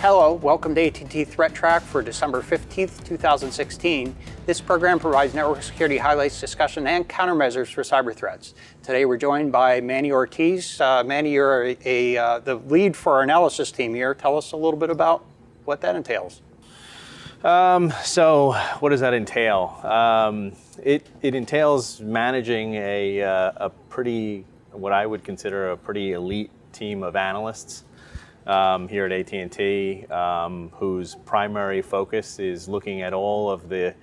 Hello, welcome to AT&T ThreatTraq for December 15th, 2016. This program provides network security highlights, discussion, and countermeasures for cyber threats. Today we're joined by Manny Ortiz. Manny, you're the lead for our analysis team here. Tell us a little bit about what that entails. So what does that entail? It entails managing a pretty, what I would consider a pretty elite team of analysts here at AT&T, whose primary focus is looking at all of the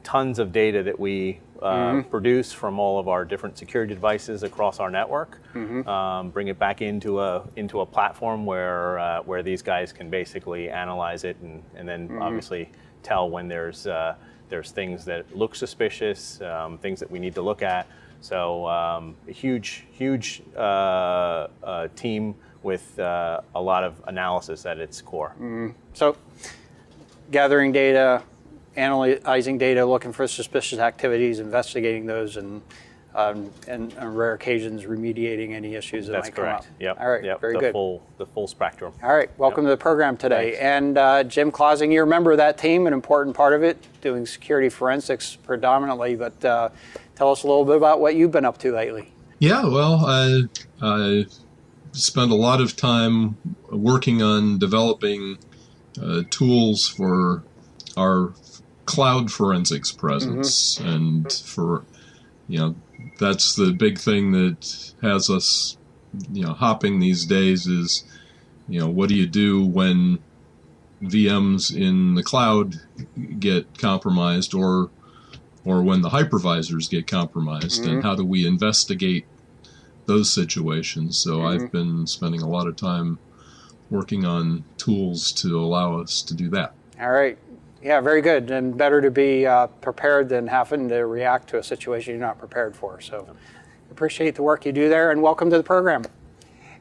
tons of data that we produce from all of our different security devices across our network. Bring it back into a platform where these guys can basically analyze it and then obviously tell when there's things that look suspicious, things that we need to look at. So a huge team with a lot of analysis at its core. So gathering data, analyzing data, looking for suspicious activities, investigating those, and on rare occasions remediating any issues that might come up. That's correct. Yep. All right, yep. very good. The full spectrum. All right, welcome to the program today. Thanks. And Jim Clausing, you're a member of that team, an important part of it, doing security forensics predominantly, but tell us a little bit about what you've been up to lately. Yeah, well, I spent a lot of time working on developing tools for our cloud forensics presence, and for, that's the big thing that has us, hopping these days is, what do you do when VMs in the cloud get compromised, or when the hypervisors get compromised, and how do we investigate those situations? So I've been spending a lot of time working on tools to allow us to do that. All right. Yeah, very good. And better to be prepared than having to react to a situation you're not prepared for. So appreciate the work you do there, and welcome to the program.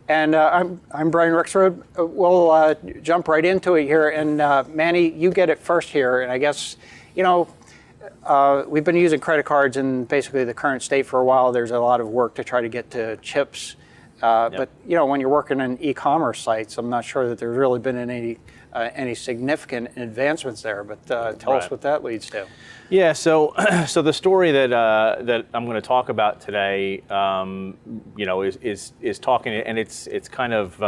And I'm Brian Rexroad. We'll jump right into it here. And Manny, you get it first here. And I guess, we've been using credit cards in basically the current state for a while. There's a lot of work to try to get to chips. But when you're working on e-commerce sites, I'm not sure that there's really been any significant advancements there. But tell us what that leads to. Yeah, so the story that I'm going to talk about today, is talking, and it's kind of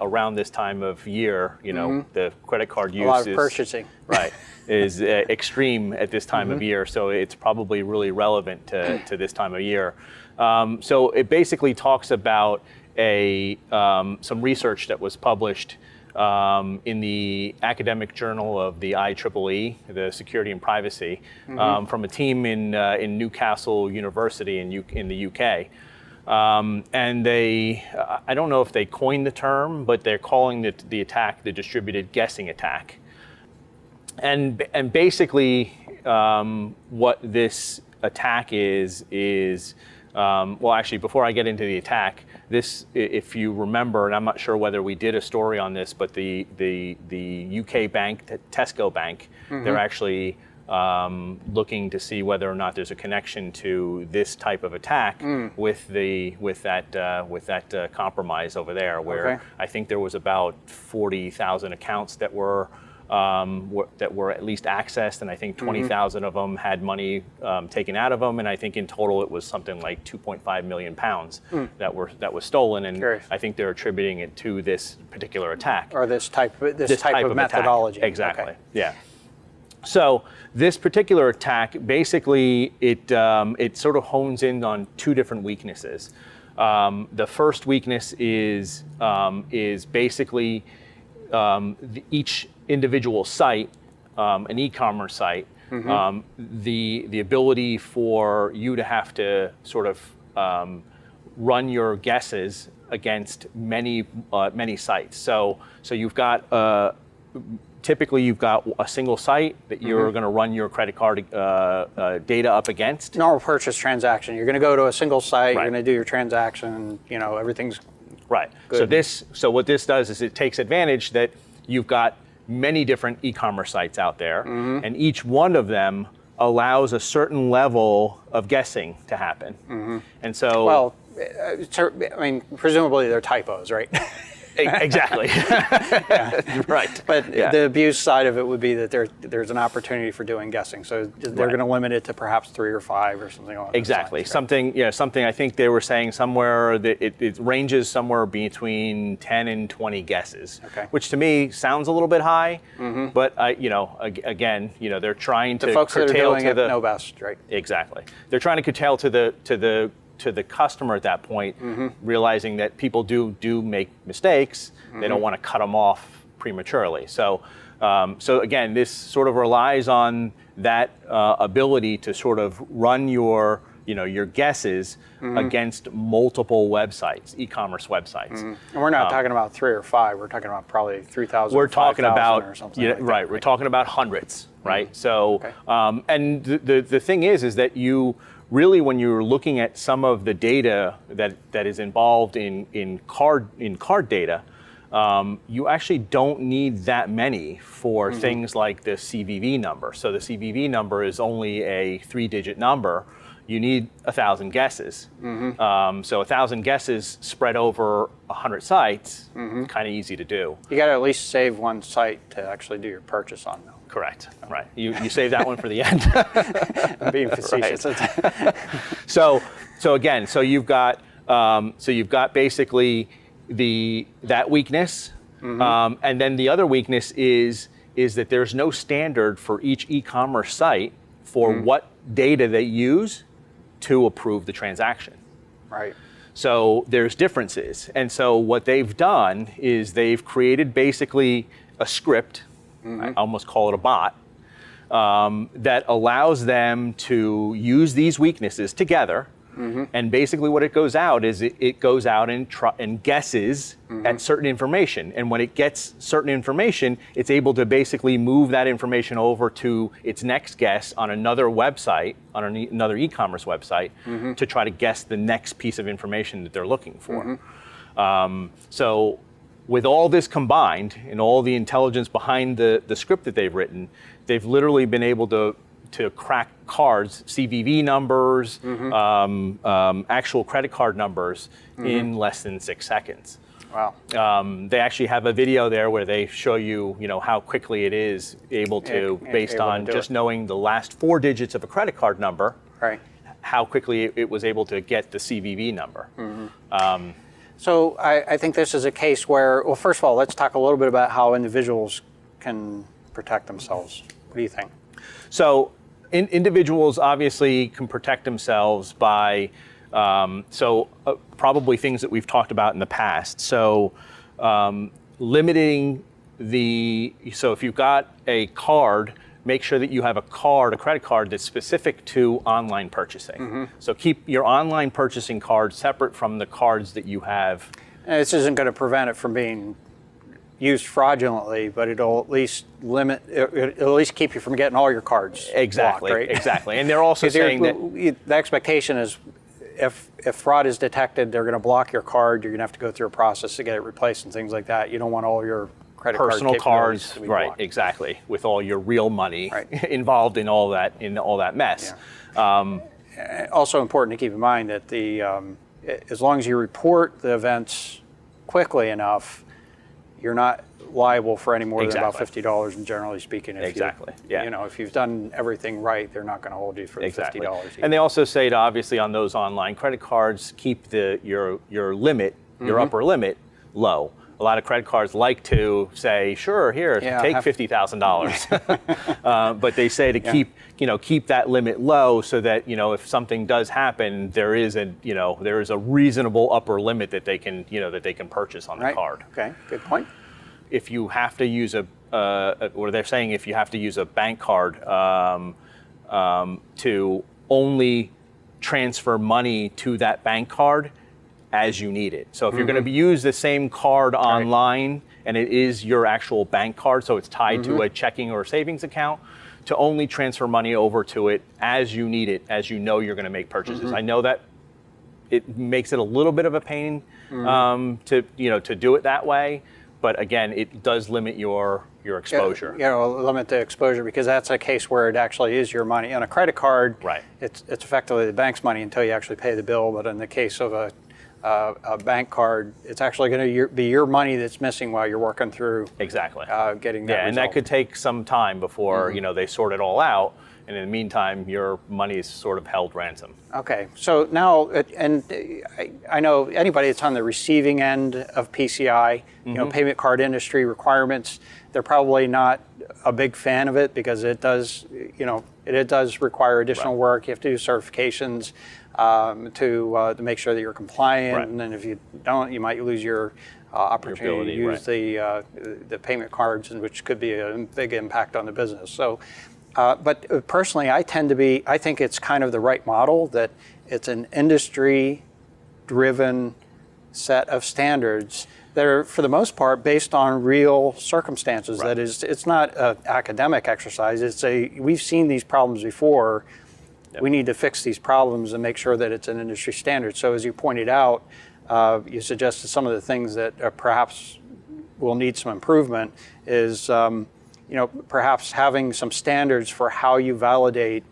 around this time of year. The credit card use a lot of purchasing, right, is extreme at this time of year. So it's probably really relevant to this time of year. So it basically talks about some research that was published in the academic journal of the IEEE, the Security and Privacy, from a team in Newcastle University in the UK. And I don't know if they coined the term, but they're calling the attack the distributed guessing attack. And basically what this attack is well, actually, before I get into the attack, this, if you remember, and I'm not sure whether we did a story on this, but the UK bank, Tesco Bank, they're actually looking to see whether or not there's a connection to this type of attack with that compromise over there, where I think there was about 40,000 accounts that were at least accessed, and I think 20,000 of them had money taken out of them, and I think in total it was something like 2.5 million pounds that was stolen, and I think they're attributing it to this particular attack. Or this type of methodology. Attack. Exactly. Yeah. So this particular attack, basically, it sort of hones in on two different weaknesses. The first weakness is basically each individual site, an e-commerce site, the ability for you to have to sort of run your guesses against many sites. So you've got typically you've got a single site that you're going to run your credit card data up against. Normal purchase transaction. You're going to go to a single site. You're going to do your transaction. Everything's right. good. So what this does is it takes advantage that you've got many different e-commerce sites out there, and each one of them allows a certain level of guessing to happen. And so, well, I mean, presumably they're typos, right? Exactly. Right. But the abuse side of it would be that there's an opportunity for doing guessing. So they're going to limit it to perhaps 3 or 5 or something along those Exactly. lines, Something. Something. I think they were saying somewhere that it ranges somewhere between 10 and 20 guesses. Okay. Which to me sounds a little bit high. But again, they're trying to the folks that are curtail doing to it the know best, right? Exactly. They're trying to curtail to the customer at that point, realizing that people do make mistakes. They don't want to cut them off prematurely. So again, this sort of relies on that ability to sort of run your guesses against multiple websites, e-commerce websites. And we're not talking about 3 or 5. We're talking about probably 3,000. We're talking 5,000 about or something. Like right. That, We're talking about hundreds, right? So, Okay. and the thing is that you really, when you're looking at some of the data that is involved in card data, you actually don't need that many for things like the CVV number. So the CVV number is only a 3-digit number. You need 1,000 guesses. So 1,000 guesses spread over 100 sites, kind of easy to do. You got to at least save one site to actually do your purchase on, though. Correct. Right. You save that one for the end. I'm being facetious. So you've got basically that weakness, and then the other weakness is that there's no standard for each e-commerce site for what data they use to approve the transaction. Right. So there's differences, and so what they've done is they've created basically a script. I almost call it a bot, that allows them to use these weaknesses together. And basically what it goes out is it goes out and guesses at certain information. And when it gets certain information, it's able to basically move that information over to its next guess on another website, on another e-commerce website, to try to guess the next piece of information that they're looking for. So with all this combined and all the intelligence behind the script that they've written, they've literally been able to crack cards, CVV numbers, actual credit card numbers in less than 6 seconds. Wow. They actually have a video there where they show you, how quickly it is able to, based on just knowing the last 4 digits of a credit card number, Right. how quickly it was able to get the CVV number. So I think this is a case where, well, first of all, let's talk a little bit about how individuals can protect themselves. What do you think? So individuals obviously can protect themselves by, probably things that we've talked about in the past. So limiting so if you've got a card, make sure that you have a credit card that's specific to online purchasing. So keep your online purchasing card separate from the cards that you have. And this isn't going to prevent it from being used fraudulently, but it'll at least it'll at least keep you from getting all your cards Exactly, blocked, right? Exactly. And they're also saying that the expectation is if fraud is detected, they're going to block your card. You're going to have to go through a process to get it replaced and things like that. You don't want all your credit personal card cards, to be right? blocked. Exactly, with all your real money Right. involved in all that mess. Also important to keep in mind that as long as you report the events quickly enough, you're not liable for any more than about $50, and generally speaking, if if you've done everything right, they're not going to hold you for the $50 either. And they also say to, obviously, on those online credit cards, keep your limit, your upper limit, low. A lot of credit cards like to say, sure, here, take $50,000, but they say to keep that limit low so that if something does happen, there is a reasonable upper limit that they can purchase on the card. Okay, good point. If you have to use or they're saying if you have to use a bank card to only transfer money to that bank card as you need it. So if you're going to use the same card online and it is your actual bank card, so it's tied to a checking or savings account, to only transfer money over to it as you need it, as you know you're going to make purchases. I know that it makes it a little bit of a pain to do it that way, but again, it does limit your exposure. Limit the exposure because that's a case where it actually is your money. On a credit card, it's effectively the bank's money until you actually pay the bill. But in the case of a a bank card, it's actually going to be your money that's missing while you're working through Exactly. getting that Yeah, and that result. could take some time before they sort it all out. And in the meantime, your money is sort of held ransom. Okay, so now, and I know anybody that's on the receiving end of PCI, payment card industry requirements, they're probably not a big fan of it because it does, it does require additional work. You have to do certifications to make sure that you're compliant, and then if you don't, you might lose your opportunity to use the payment cards, which could be a big impact on the business. So. But personally, I think it's kind of the right model, that it's an industry-driven set of standards that are, for the most part, based on real circumstances. That is, it's not an academic exercise. We've seen these problems before. We need to fix these problems and make sure that it's an industry standard. So as you pointed out, you suggested some of the things that perhaps will need some improvement is perhaps having some standards for how you validate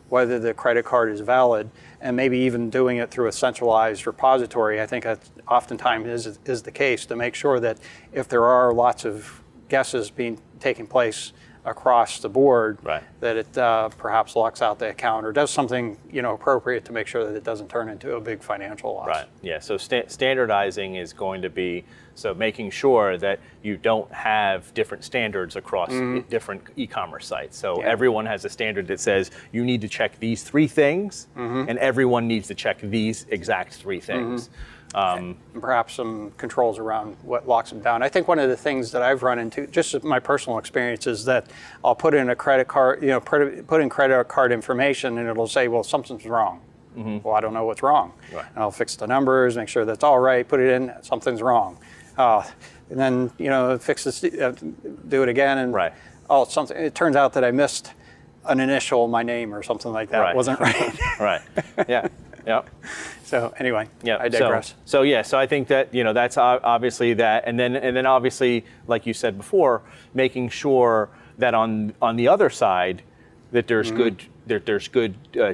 whether the credit card is valid, and maybe even doing it through a centralized repository. I think that oftentimes is the case, to make sure that if there are lots of guesses taking place across the board, that it perhaps locks out the account or does something appropriate to make sure that it doesn't turn into a big financial loss. Right. Yeah. So standardizing is going to be making sure that you don't have different standards across different e-commerce sites. So everyone has a standard that says you need to check these 3 things, and everyone needs to check these exact 3 things. And perhaps some controls around what locks them down. I think one of the things that I've run into, just my personal experience, is that I'll put in a credit card, put in credit card information, and it'll say, well, something's wrong. Well, I don't know what's wrong. And I'll fix the numbers, make sure that's all right, put it in, something's wrong. And then, fix this, do it again, and something. It turns out that I missed an initial in my name or something like that. It wasn't right. Yeah. Yep. So anyway, I digress. So I think that that's obviously that, and then obviously, like you said before, making sure that on the other side that there's good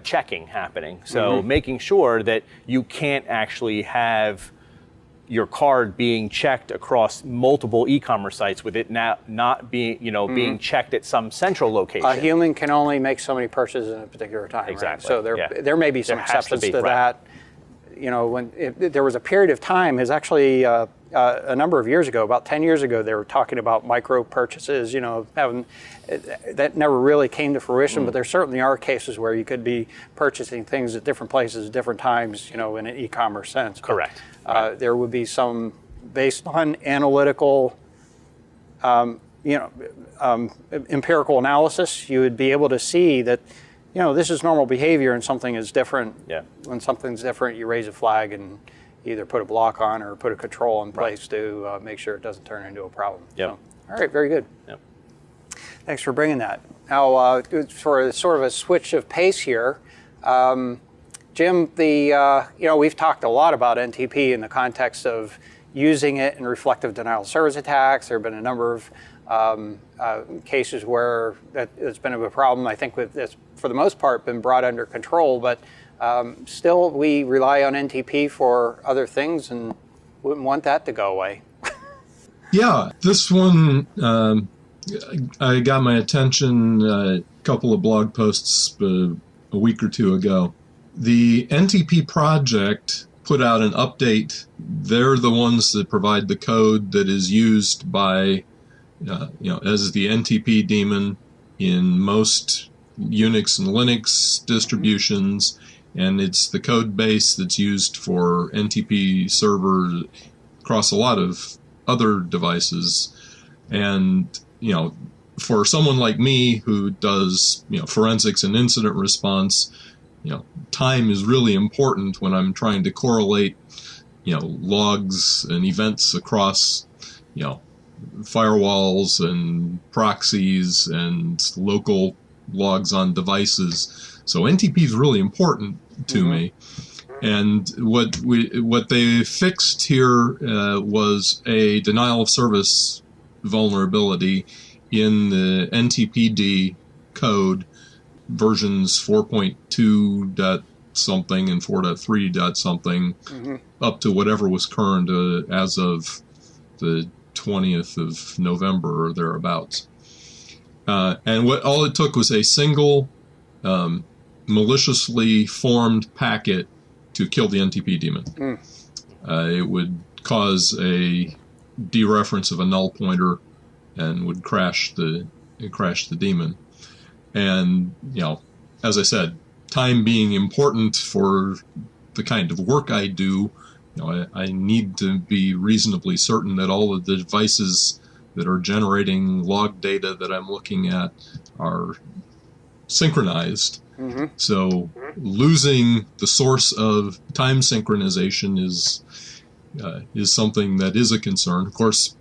checking happening. So making sure that you can't actually have your card being checked across multiple e-commerce sites with it not being being checked at some central location. A human can only make so many purchases in a particular time. Exactly. Right? So there may be some exceptions to that. When there was a period of time, is actually a number of years ago, about 10 years ago, they were talking about micro purchases. That never really came to fruition, but there certainly are cases where you could be purchasing things at different places at different times, in an e-commerce sense. Correct. There would be some, based on analytical, empirical analysis, you would be able to see that, this is normal behavior and something is different. Yeah. When something's different, you raise a flag and either put a block on or put a control in place to make sure it doesn't turn into a problem. Yep. So, all right, very good. Yep. Thanks for bringing that. Now, for sort of a switch of pace here, Jim, we've talked a lot about NTP in the context of using it in reflective denial of service attacks. There have been a number of cases where it's been a problem. I think with this, for the most part, been brought under control, but still we rely on NTP for other things and wouldn't want that to go away. Yeah, this one, I got my attention a couple of blog posts a week or 2 ago. The NTP project put out an update. They're the ones that provide the code that is used by, as the NTP daemon in most Unix and Linux distributions, and it's the code base that's used for NTP server across a lot of other devices. And, for someone like me who does, forensics and incident response, time is really important when I'm trying to correlate, logs and events across, firewalls and proxies and local logs on devices. So NTP is really important to me. And what they fixed here was a denial of service vulnerability in the NTPD code versions 4.2.6 something and 4.3 dot something up to whatever was current as of the 20th of November or thereabouts. And all it took was a single maliciously formed packet to kill the NTP daemon. It would cause a dereference of a null pointer and would crash the daemon. And, as I said, time being important for the kind of work I do, I need to be reasonably certain that all of the devices that are generating log data that I'm looking at are synchronized. So losing the source of time synchronization is something that is a concern. Of course,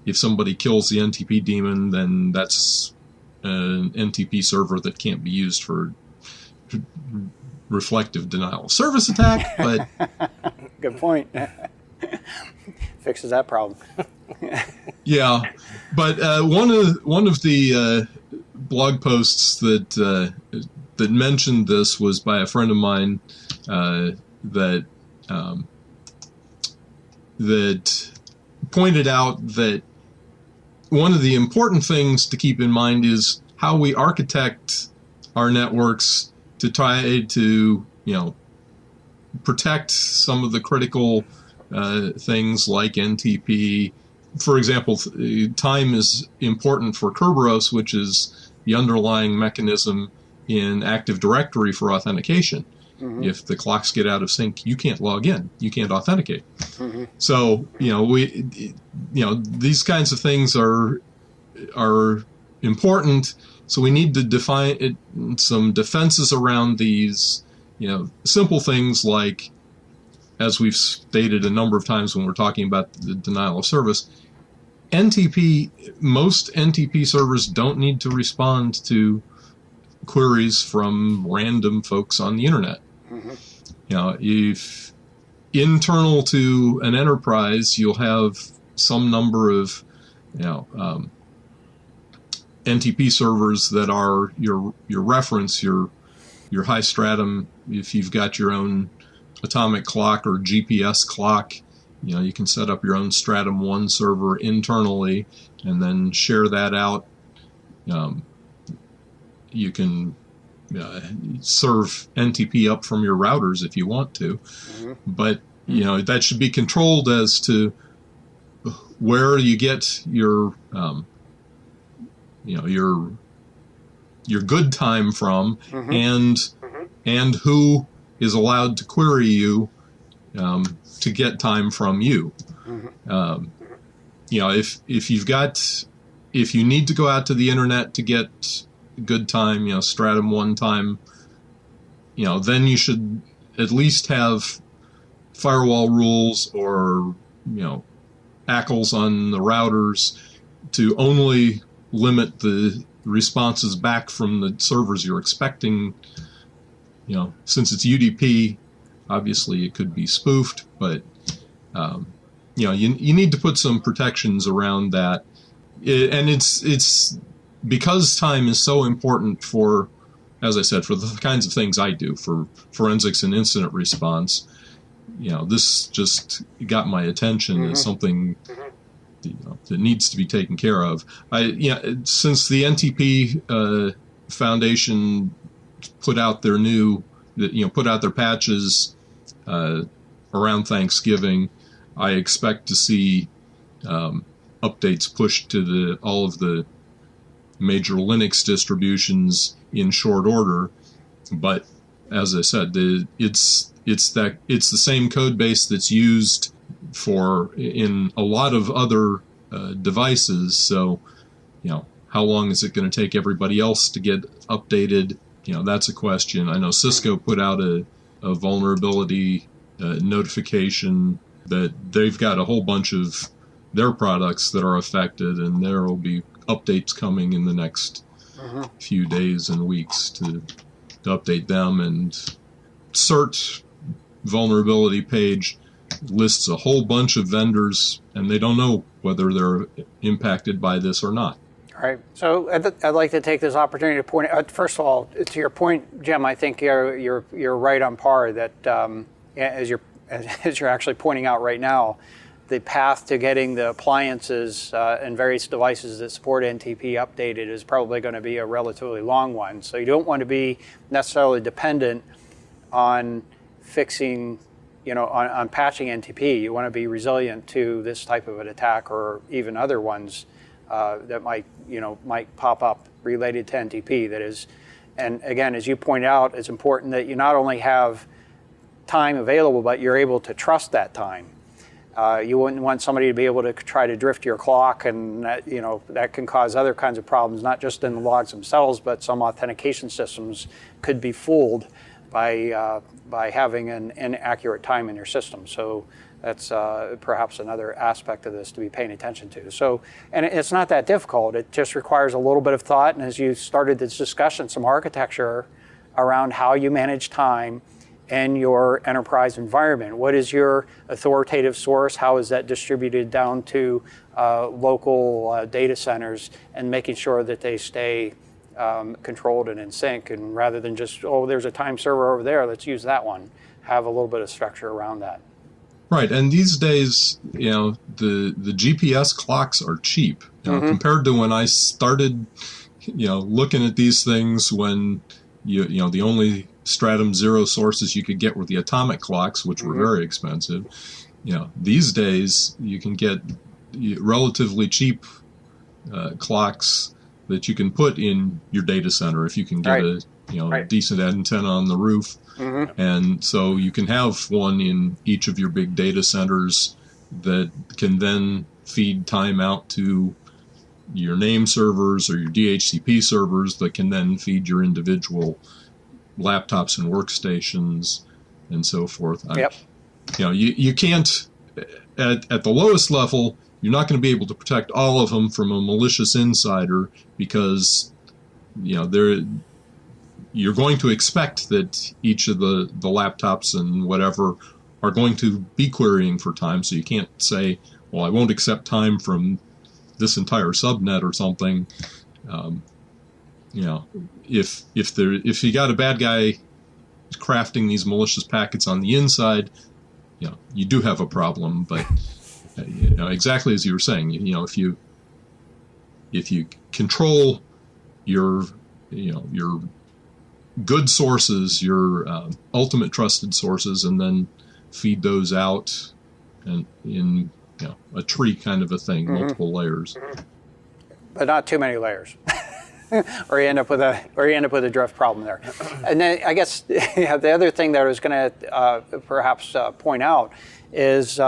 if somebody kills the NTP daemon, then that's an NTP server that can't be used for reflective denial of service attack. But good point. Fixes that problem. Yeah, but one of the blog posts that mentioned this was by a friend of mine that pointed out that one of the important things to keep in mind is how we architect our networks to try to protect some of the critical things like NTP. For example, time is important for Kerberos, which is the underlying mechanism in Active Directory for authentication. If the clocks get out of sync, you can't log in, you can't authenticate. So these kinds of things are important. So we need to define some defenses around these. Simple things like, as we've stated a number of times when we're talking about the denial of service, most NTP servers don't need to respond to queries from random folks on the internet. If internal to an enterprise, you'll have some number of NTP servers that are your reference, your high stratum. If you've got your own atomic clock or GPS clock, you can set up your own Stratum 1 server internally and then share that out. You can serve NTP up from your routers if you want to, but that should be controlled as to where you get your good time from, and who is allowed to query you to get time from you. If you need to go out to the internet to get good time, Stratum 1 time, then you should at least have firewall rules or ACLs on the routers to only limit the responses back from the servers you're expecting. Since it's UDP, obviously it could be spoofed, but you need to put some protections around that. And it's because time is so important for, as I said, for the kinds of things I do, for forensics and incident response. This just got my attention as something that needs to be taken care of. Since the NTP Foundation put out their patches around Thanksgiving, I expect to see updates pushed to all of the major Linux distributions in short order. But as I said, it's the same code base that's used in a lot of other devices. So, how long is it going to take everybody else to get updated? That's a question. I know Cisco put out a vulnerability notification that they've got a whole bunch of their products that are affected, and there will be updates coming in the next few days and weeks to update them. And CERT vulnerability page lists a whole bunch of vendors, and they don't know whether they're impacted by this or not. All right. So I'd like to take this opportunity to point out, first of all, to your point, Jim, I think you're right on par that as you're actually pointing out right now, the path to getting the appliances and various devices that support NTP updated is probably going to be a relatively long one. So you don't want to be necessarily dependent on fixing, on patching NTP. You want to be resilient to this type of an attack or even other ones that might pop up related to NTP. That is, and again, as you point out, it's important that you not only have time available, but you're able to trust that time. You wouldn't want somebody to be able to try to drift your clock, and that can cause other kinds of problems, not just in the logs themselves, but some authentication systems could be fooled by having an inaccurate time in your system. So that's perhaps another aspect of this to be paying attention to. So, and it's not that difficult. It just requires a little bit of thought, and as you started this discussion, some architecture around how you manage time in your enterprise environment. What is your authoritative source? How is that distributed down to local data centers, and making sure that they stay controlled and in sync, and rather than just, there's a time server over there, let's use that one. Have a little bit of structure around that. Right, and these days, the GPS clocks are cheap, compared to when I started, looking at these things when the only Stratum 0 sources you could get were the atomic clocks, which were very expensive. These days you can get relatively cheap clocks that you can put in your data center if you can get a decent antenna on the roof. And so you can have one in each of your big data centers that can then feed time out to your name servers or your DHCP servers that can then feed your individual laptops and workstations and so forth. You can't, at the lowest level, you're not going to be able to protect all of them from a malicious insider, because you're going to expect that each of the laptops and whatever are going to be querying for time. So you can't say, well, I won't accept time from this entire subnet or something. If you got a bad guy crafting these malicious packets on the inside, you do have a problem. But exactly as you were saying, if you control your good sources, your ultimate trusted sources, and then feed those out and in a tree kind of a thing, multiple layers, but not too many layers. or you end up with a drift problem there. And then I guess the other thing that I was going to perhaps point out is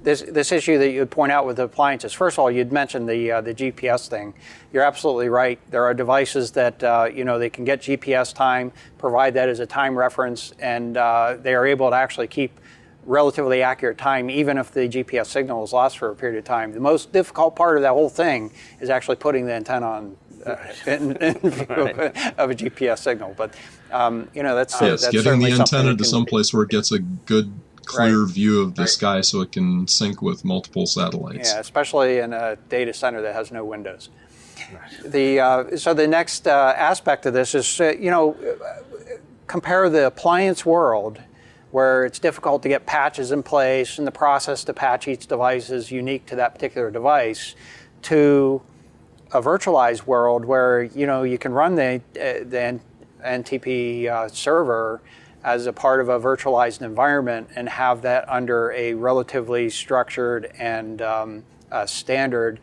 this issue that you would point out with the appliances. First of all, you'd mentioned the GPS thing. You're absolutely right. There are devices that they can get GPS time, provide that as a time reference, and they are able to actually keep relatively accurate time, even if the GPS signal is lost for a period of time. The most difficult part of that whole thing is actually putting the antenna on in view of a GPS signal. But that's getting the antenna to someplace where it gets a good, clear view of the sky, so it can sync with multiple satellites. Yeah, especially in a data center that has no windows. So the next aspect of this is compare the appliance world, where it's difficult to get patches in place and the process to patch each device is unique to that particular device, to a virtualized world where you can run the NTP server as a part of a virtualized environment and have that under a relatively structured and standard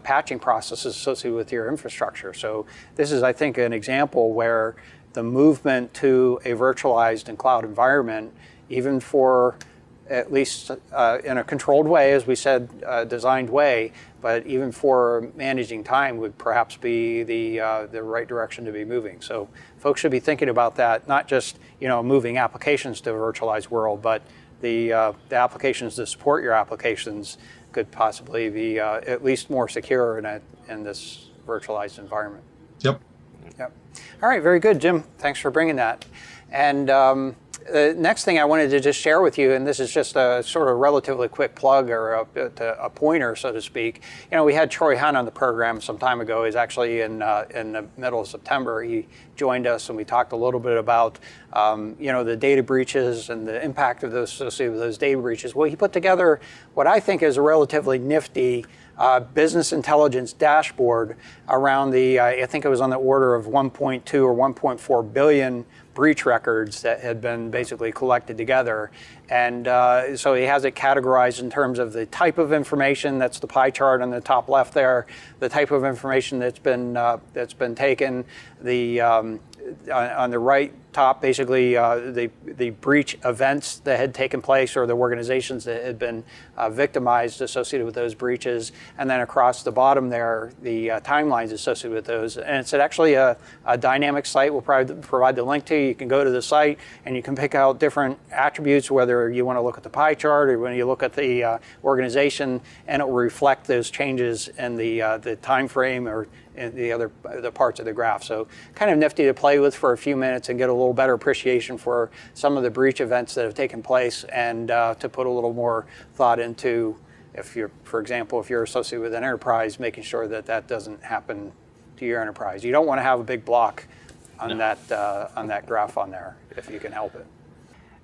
patching processes associated with your infrastructure. So this is, I think, an example where the movement to a virtualized and cloud environment, even for at least in a controlled way, as we said, designed way, but even for managing time would perhaps be the right direction to be moving. So folks should be thinking about that, not just moving applications to a virtualized world, but the applications that support your applications could possibly be at least more secure in this virtualized environment. Yep. All right, very good, Jim. Thanks for bringing that. And The next thing I wanted to just share with you, and this is just a sort of relatively quick plug or a pointer, so to speak. We had Troy Hunt on the program some time ago. He's actually in the middle of September. He joined us and we talked a little bit about the data breaches and the impact of those associated with those data breaches. Well, he put together what I think is a relatively nifty business intelligence dashboard around I think it was on the order of 1.2 or 1.4 billion breach records that had been basically collected together. And so he has it categorized in terms of the type of information, that's the pie chart on the top left there, the type of information that's been taken, on the right top, basically the breach events that had taken place or the organizations that had been victimized associated with those breaches, and then across the bottom there, the timelines associated with those. And it's actually a dynamic site. We'll provide the link to you. You can go to the site and you can pick out different attributes, whether you want to look at the pie chart or when you look at the organization, and it will reflect those changes in the time frame or in the parts of the graph. So kind of nifty to play with for a few minutes and get a little better appreciation for some of the breach events that have taken place, and to put a little more thought into, for example, if you're associated with an enterprise, making sure that doesn't happen to your enterprise. You don't want to have a big block on that graph on there if you can help it.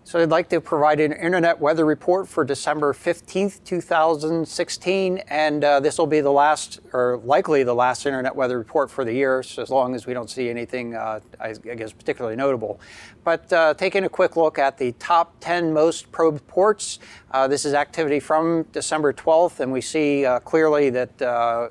So I'd like to provide an internet weather report for December 15th, 2016, and this will be the last, or likely the last internet weather report for the year, so as long as we don't see anything, I guess, particularly notable. But taking a quick look at the top 10 most probed ports, this is activity from December 12th, and we see clearly that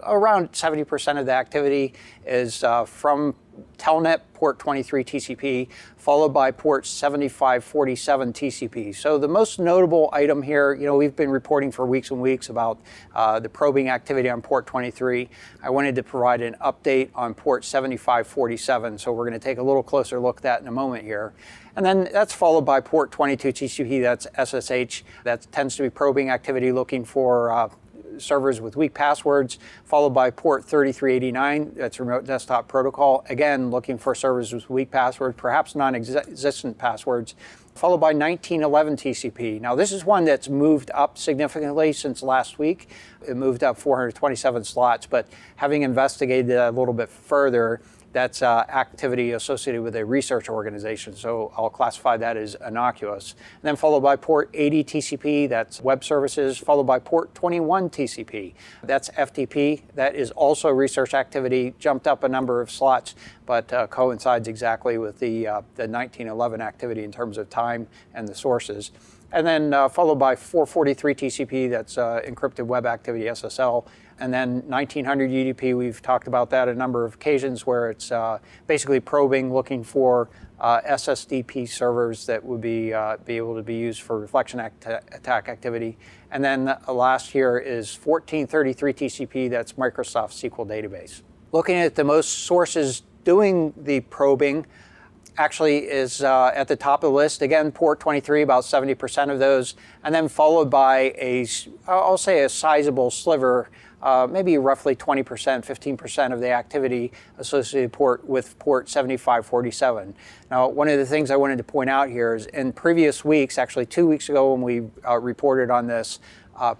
around 70% of the activity is from Telnet port 23 TCP, followed by port 7547 TCP. So the most notable item here, we've been reporting for weeks and weeks about the probing activity on port 23. I wanted to provide an update on port 7547, so we're going to take a little closer look at that in a moment here. And then that's followed by port 22 TCP, that's SSH. That tends to be probing activity looking for servers with weak passwords, followed by port 3389, that's remote desktop protocol, again looking for servers with weak passwords, perhaps non-existent passwords, followed by 1911 TCP. Now this is one that's moved up significantly since last week. It moved up 427 slots, but having investigated that a little bit further, that's activity associated with a research organization, so I'll classify that as innocuous. And then followed by port 80 TCP, that's web services, followed by port 21 TCP, that's FTP. That is also research activity, jumped up a number of slots, but coincides exactly with the 1911 activity in terms of time and the sources. And then followed by 443 TCP, that's encrypted web activity, SSL. And then 1900 UDP, we've talked about that a number of occasions, where it's basically probing, looking for SSDP servers that would be able to be used for reflection attack activity. And then last here is 1433 TCP, that's Microsoft SQL database. Looking at the most sources doing the probing, actually is at the top of the list. Again, port 23, about 70% of those, and then followed by I'll say a sizable sliver, maybe roughly 20%, 15% of the activity associated with port 7547. Now, one of the things I wanted to point out here is in previous weeks, actually 2 weeks ago when we reported on this,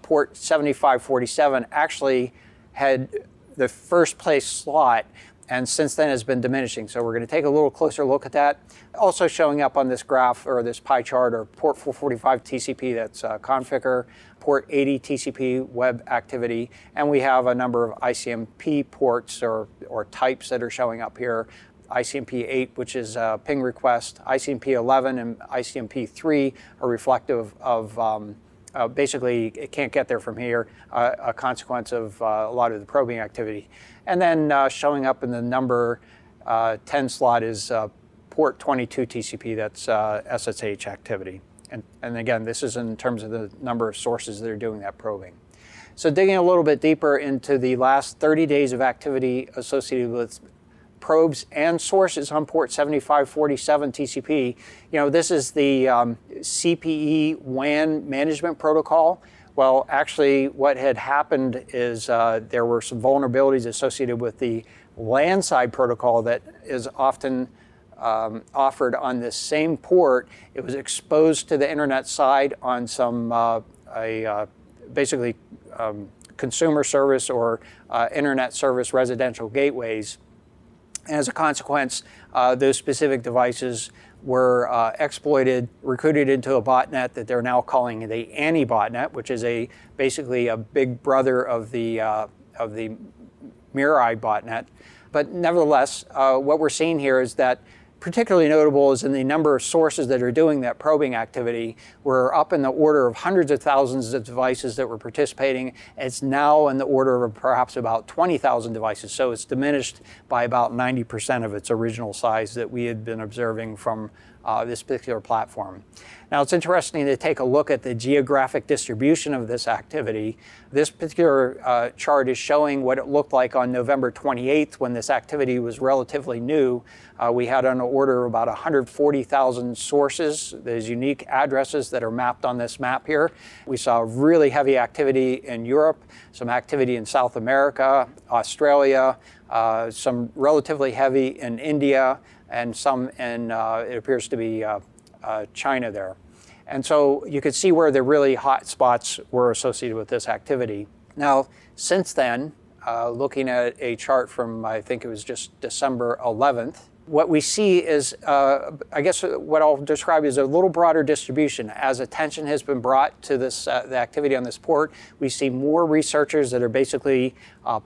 port 7547 actually had the first place slot, and since then has been diminishing. So we're going to take a little closer look at that. Also showing up on this graph or this pie chart are port 445 TCP, that's Configure, port 80 TCP web activity, and we have a number of ICMP ports or types that are showing up here. ICMP 8, which is ping request, ICMP 11 and ICMP 3 are reflective of basically, it can't get there from here, a consequence of a lot of the probing activity. And then showing up in the number 10 slot is port 22 TCP, that's SSH activity. And again, this is in terms of the number of sources that are doing that probing. So digging a little bit deeper into the last 30 days of activity associated with probes and sources on port 7547 TCP. This is the CPE WAN management protocol. Well, actually, what had happened is there were some vulnerabilities associated with the LAN side protocol that is often offered on this same port. It was exposed to the internet side on some basically consumer service or internet service residential gateways. As a consequence, those specific devices were exploited, recruited into a botnet that they're now calling the anti-botnet, which is basically a big brother of the Mirai botnet. But nevertheless, what we're seeing here is that particularly notable is in the number of sources that are doing that probing activity. We're up in the order of hundreds of thousands of devices that were participating. It's now in the order of perhaps about 20,000 devices. So it's diminished by about 90% of its original size that we had been observing from this particular platform. Now, it's interesting to take a look at the geographic distribution of this activity. This particular chart is showing what it looked like on November 28th when this activity was relatively new. We had on the order of about 140,000 sources, those unique addresses that are mapped on this map here. We saw really heavy activity in Europe, some activity in South America, Australia, some relatively heavy in India, and some in, it appears to be China there. And so you could see where the really hot spots were associated with this activity. Now, since then, looking at a chart from, I think it was just December 11th, what we see is, I guess what I'll describe as a little broader distribution. As attention has been brought to this, the activity on this port, we see more researchers that are basically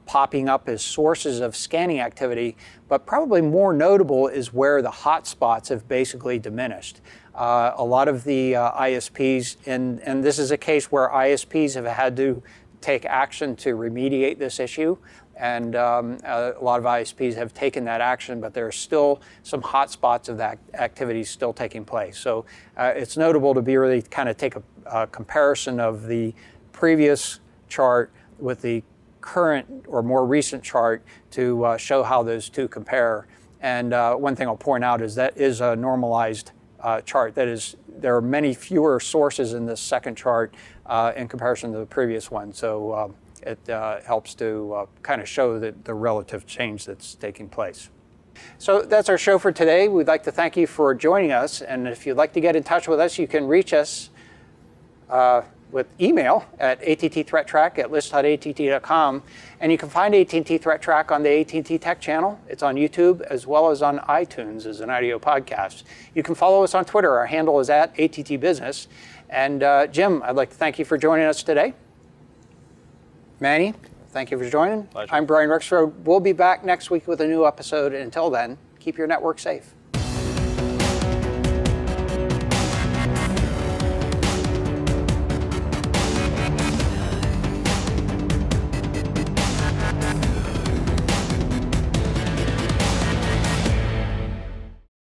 popping up as sources of scanning activity, but probably more notable is where the hot spots have basically diminished. A lot of the ISPs, and this is a case where ISPs have had to take action to remediate this issue. And a lot of ISPs have taken that action, but there are still some hot spots of that activity still taking place. So it's notable to be really kind of take a comparison of the previous chart with the current or more recent chart to show how those two compare. And one thing I'll point out is that is a normalized chart. That is, there are many fewer sources in this second chart in comparison to the previous one. So it helps to kind of show the relative change that's taking place. So that's our show for today. We'd like to thank you for joining us. And if you'd like to get in touch with us, you can reach us with email at attthreattrack@list.att.com. And you can find AT&T ThreatTraq on the AT&T Tech channel. It's on YouTube as well as on iTunes as an audio podcast. You can follow us on Twitter. Our handle is @ATTBusiness. And Jim, I'd like to thank you for joining us today. Manny, thank you for joining. Pleasure. I'm Brian Rexroad. We'll be back next week with a new episode. And until then, keep your network safe.